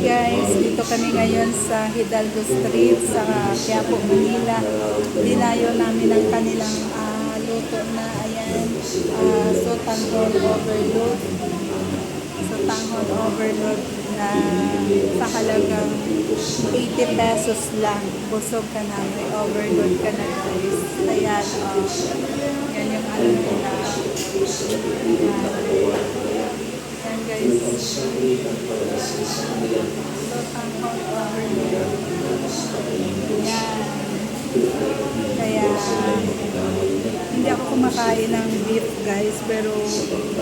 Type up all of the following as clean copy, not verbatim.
guys, dito kami ngayon sa Hidalgo Street sa Quiapo, Manila. Dinayo namin ang kanilang luto na ayan, sotanghon overload. Sotanghon overload na sa halagang 80 pesos lang. Busog ka na, may overload ka na guys. Ayan, yan yung ano nila. Ayan guys. Sotanghon overload. Ayan. Kaya hindi ako kumakain ng beef guys, pero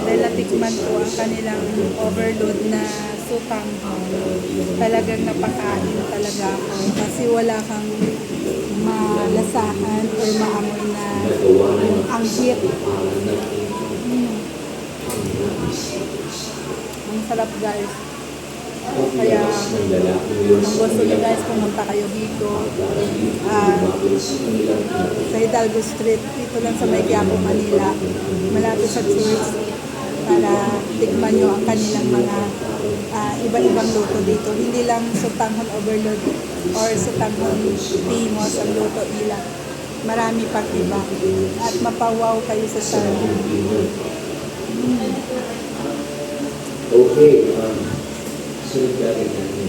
dahil natikman ko ang kanilang overload na sotanghon, talagang napakain talaga ako kasi wala kang malasahan or maamoy na ang hit. Ang sarap guys. Kaya kung gusto nyo guys, pumunta kayo dito sa Hidalgo Street, dito lang sa may Quiapo, Manila, malapit sa church, para tikman nyo ang kanilang mga iba-ibang luto dito. Hindi lang sotanghon overload or sotanghon primos ang luto nila, marami pang iba at mapawaw kayo sa sarap. Okay, sunod natin.